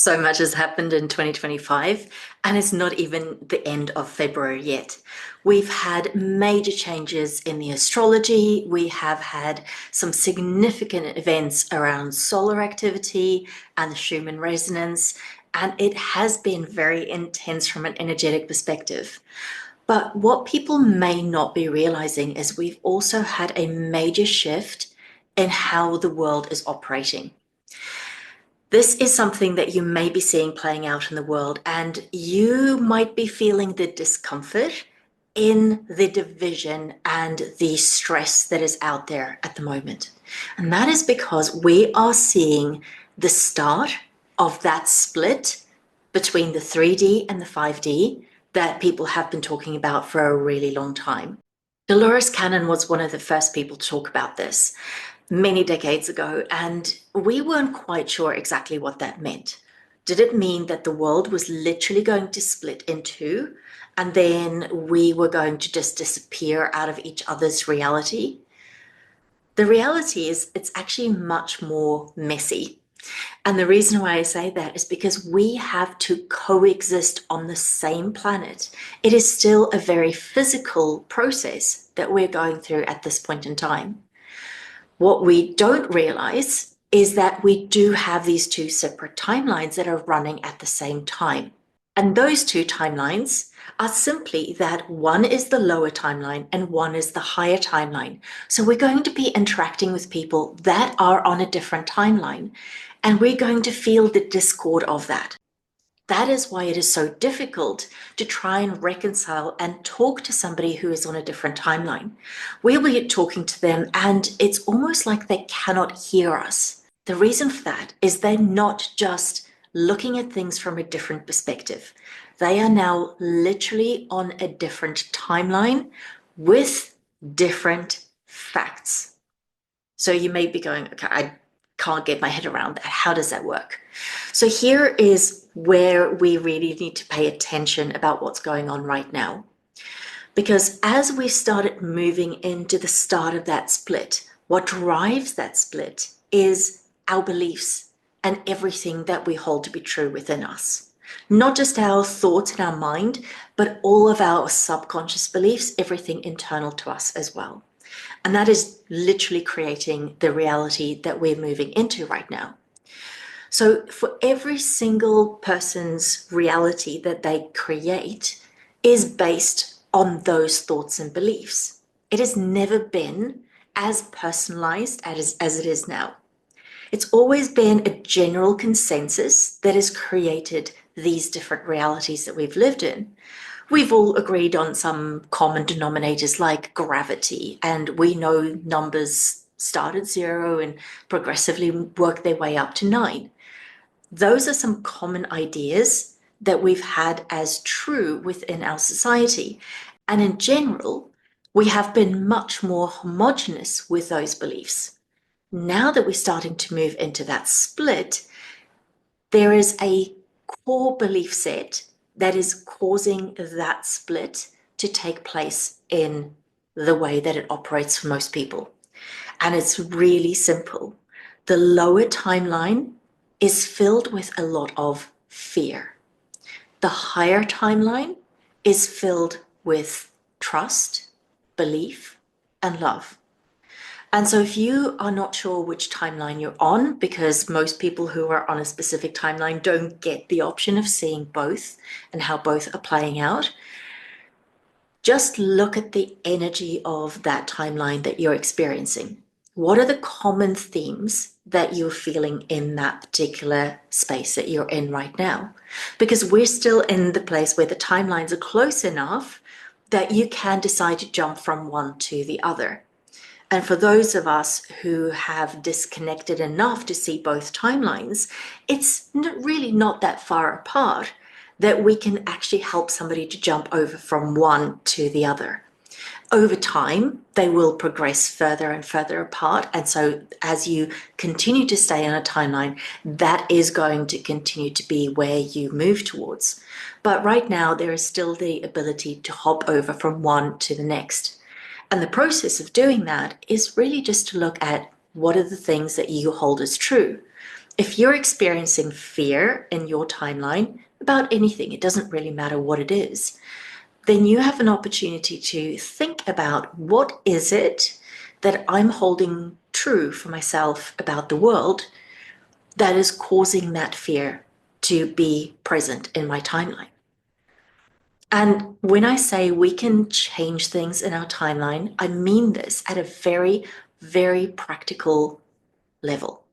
So much has happened in 2025, and it's not even the end of February yet. We've had major changes in the astrology. We have had some significant events around solar activity and the Schumann resonance, and it has been very intense from an energetic perspective. But what people may not be realizing is we've also had a major shift in how the world is operating. This is something that you may be seeing playing out in the world, and you might be feeling the discomfort in the division and the stress that is out there at the moment. And that is because we are seeing the start of that split between the 3D and the 5D that people have been talking about for a really long time. Dolores Cannon was one of the first people to talk about this many decades ago, and we weren't quite sure exactly what that meant. Did it mean that the world was literally going to split in two, and then we were going to just disappear out of each other's reality? The reality is, it's actually much more messy. And the reason why I say that is because we have to coexist on the same planet. It is still a very physical process that we're going through at this point in time. What we don't realize is that we do have these two separate timelines that are running at the same time. And those two timelines are simply that one is the lower timeline and one is the higher timeline. So we're going to be interacting with people that are on a different timeline, and we're going to feel the discord of that. That is why it is so difficult to try and reconcile and talk to somebody who is on a different timeline. We'll be talking to them, and it's almost like they cannot hear us. The reason for that is they're not just looking at things from a different perspective. They are now literally on a different timeline with different facts. So you may be going, okay, I can't get my head around that. How does that work? So here is where we really need to pay attention about what's going on right now. Because as we started moving into the start of that split, what drives that split is our beliefs and everything that we hold to be true within us. Not just our thoughts and our mind, but all of our subconscious beliefs, everything internal to us as well. And that is literally creating the reality that we're moving into right now. So for every single person's reality that they create is based on those thoughts and beliefs. It has never been as personalized as it is now. It's always been a general consensus that has created these different realities that we've lived in. We've all agreed on some common denominators like gravity, and we know numbers start at zero and progressively work their way up to nine. Those are some common ideas that we've had as true within our society. And in general, we have been much more homogenous with those beliefs. Now that we're starting to move into that split, there is a core belief set that is causing that split to take place in the way that it operates for most people. And it's really simple. The lower timeline is filled with a lot of fear. The higher timeline is filled with trust, belief, and love. And so if you are not sure which timeline you're on, because most people who are on a specific timeline don't get the option of seeing both and how both are playing out, just look at the energy of that timeline that you're experiencing. What are the common themes that you're feeling in that particular space that you're in right now? Because we're still in the place where the timelines are close enough that you can decide to jump from one to the other. And for those of us who have disconnected enough to see both timelines, it's really not that far apart that we can actually help somebody to jump over from one to the other. Over time, they will progress further and further apart. And so as you continue to stay on a timeline, that is going to continue to be where you move towards. But right now, there is still the ability to hop over from one to the next. And the process of doing that is really just to look at what are the things that you hold as true. If you're experiencing fear in your timeline about anything, it doesn't really matter what it is, then you have an opportunity to think about what is it that I'm holding true for myself about the world that is causing that fear to be present in my timeline. And when I say we can change things in our timeline, I mean this at a very, very practical level.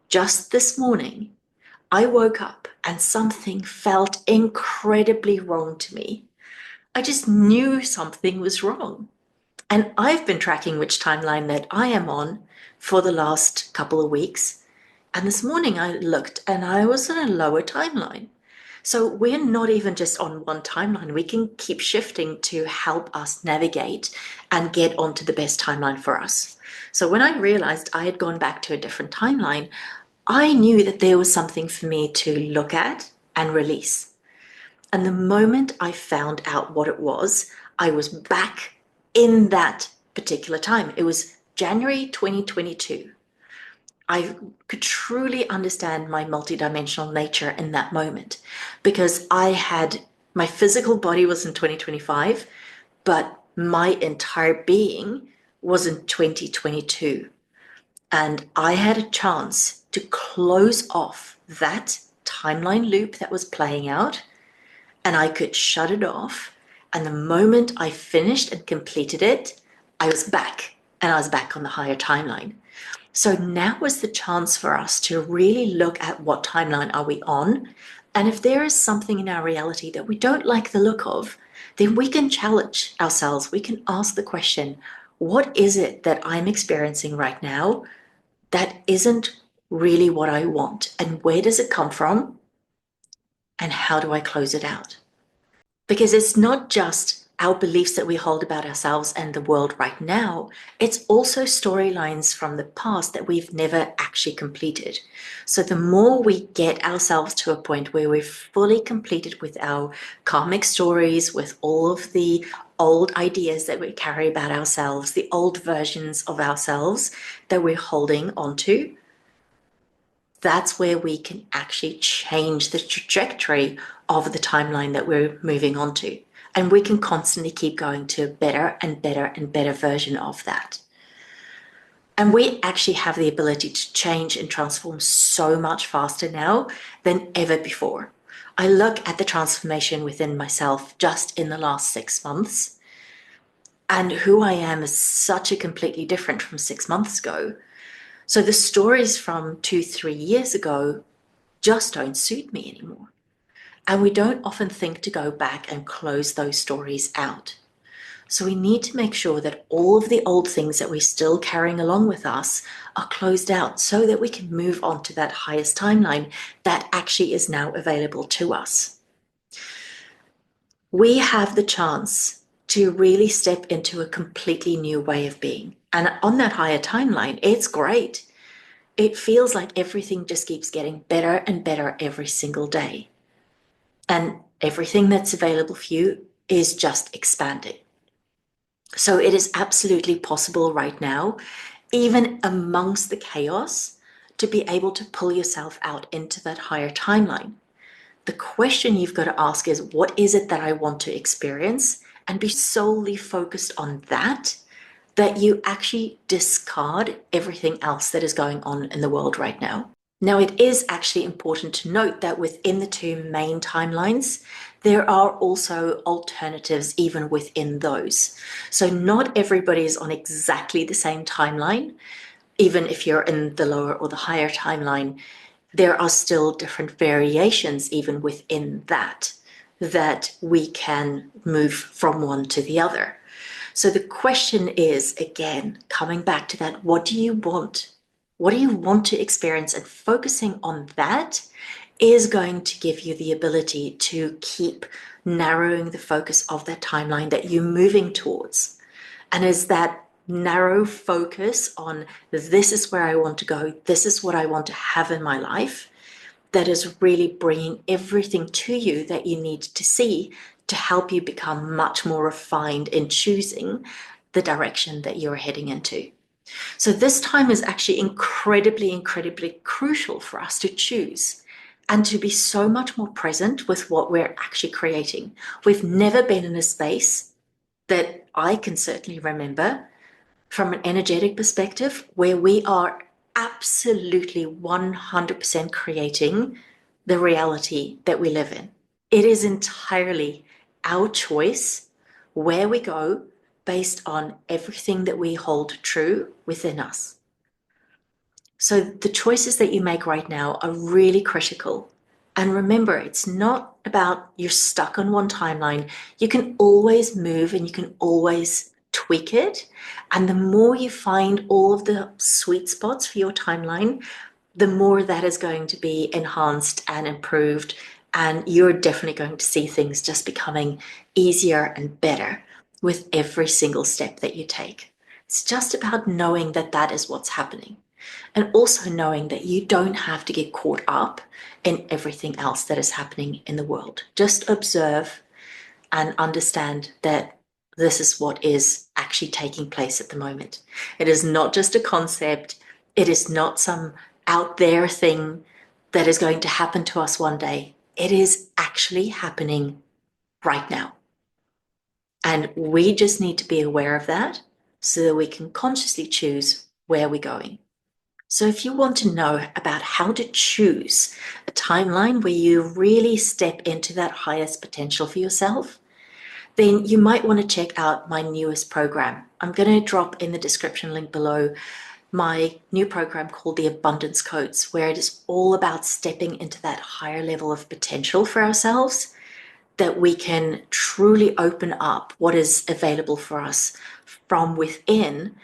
Just this morning, I woke up and something felt incredibly wrong to me. I just knew something was wrong. And I've been tracking which timeline that I am on for the last couple of weeks. And this morning I looked and I was on a lower timeline. So we're not even just on one timeline. We can keep shifting to help us navigate and get onto the best timeline for us. So when I realized I had gone back to a different timeline, I knew that there was something for me to look at and release. And the moment I found out what it was, I was back in that particular time. It was January 2022. I could truly understand my multidimensional nature in that moment because I had my physical body was in 2025, but my entire being was in 2022. And I had a chance to close off that timeline loop that was playing out, and I could shut it off. And the moment I finished and completed it, I was back, and I was back on the higher timeline. So now is the chance for us to really look at what timeline are we on. And if there is something in our reality that we don't like the look of, then we can challenge ourselves. We can ask the question, what is it that I'm experiencing right now that isn't really what I want? And where does it come from? And how do I close it out? Because it's not just our beliefs that we hold about ourselves and the world right now, it's also storylines from the past that we've never actually completed. So the more we get ourselves to a point where we're fully completed with our karmic stories, with all of the old ideas that we carry about ourselves, the old versions of ourselves that we're holding onto, that's where we can actually change the trajectory of the timeline that we're moving on to. And we can constantly keep going to a better and better and better version of that. And we actually have the ability to change and transform so much faster now than ever before. I look at the transformation within myself just in the last 6 months, and who I am is such a completely different from 6 months ago. So the stories from 2, 3 years ago just don't suit me anymore. And we don't often think to go back and close those stories out. So we need to make sure that all of the old things that we're still carrying along with us are closed out so that we can move on to that highest timeline that actually is now available to us. We have the chance to really step into a completely new way of being. And on that higher timeline, it's great. It feels like everything just keeps getting better and better every single day. And everything that's available for you is just expanding. So it is absolutely possible right now, even amongst the chaos, to be able to pull yourself out into that higher timeline. The question you've got to ask is, what is it that I want to experience? And be solely focused on that, that you actually discard everything else that is going on in the world right now. Now, it is actually important to note that within the two main timelines, there are also alternatives even within those. So not everybody is on exactly the same timeline. Even if you're in the lower or the higher timeline, there are still different variations even within that we can move from one to the other. So the question is, again, coming back to that, what do you want? What do you want to experience? And focusing on that is going to give you the ability to keep narrowing the focus of that timeline that you're moving towards. And as that narrow focus on this is where I want to go, this is what I want to have in my life, that is really bringing everything to you that you need to see to help you become much more refined in choosing the direction that you're heading into. So this time is actually incredibly, incredibly crucial for us to choose and to be so much more present with what we're actually creating. We've never been in a space that I can certainly remember from an energetic perspective where we are absolutely 100% creating the reality that we live in. It is entirely our choice where we go based on everything that we hold true within us. So the choices that you make right now are really critical. And remember, it's not about you're stuck on one timeline. You can always move and you can always tweak it. And the more you find all of the sweet spots for your timeline, the more that is going to be enhanced and improved. And you're definitely going to see things just becoming easier and better with every single step that you take. It's just about knowing that that is what's happening. And also knowing that you don't have to get caught up in everything else that is happening in the world. Just observe and understand that this is what is actually taking place at the moment. It is not just a concept, it is not some out there thing that is going to happen to us one day. It is actually happening right now. And we just need to be aware of that so that we can consciously choose where we're going. So if you want to know about how to choose a timeline where you really step into that highest potential for yourself, then you might want to check out my newest program. I'm going to drop in the description link below my new program called the Abundance Codes, where it is all about stepping into that higher level of potential for ourselves, that we can truly open up what is available for us from within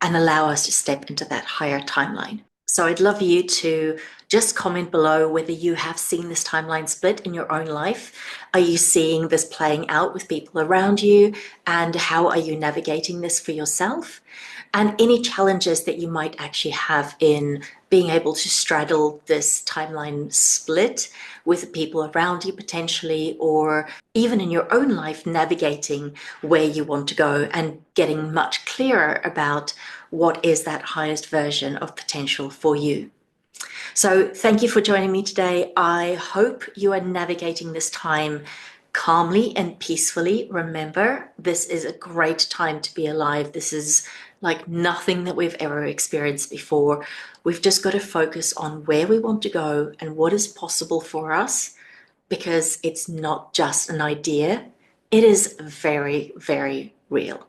and allow us to step into that higher timeline. So I'd love you to just comment below whether you have seen this timeline split in your own life. Are you seeing this playing out with people around you? And how are you navigating this for yourself? And any challenges that you might actually have in being able to straddle this timeline split with people around you potentially, or even in your own life, navigating where you want to go and getting much clearer about what is that highest version of potential for you. So thank you for joining me today. I hope you are navigating this time calmly and peacefully. Remember, this is a great time to be alive. This is like nothing that we've ever experienced before. We've just got to focus on where we want to go and what is possible for us, because it's not just an idea. It is very, very real.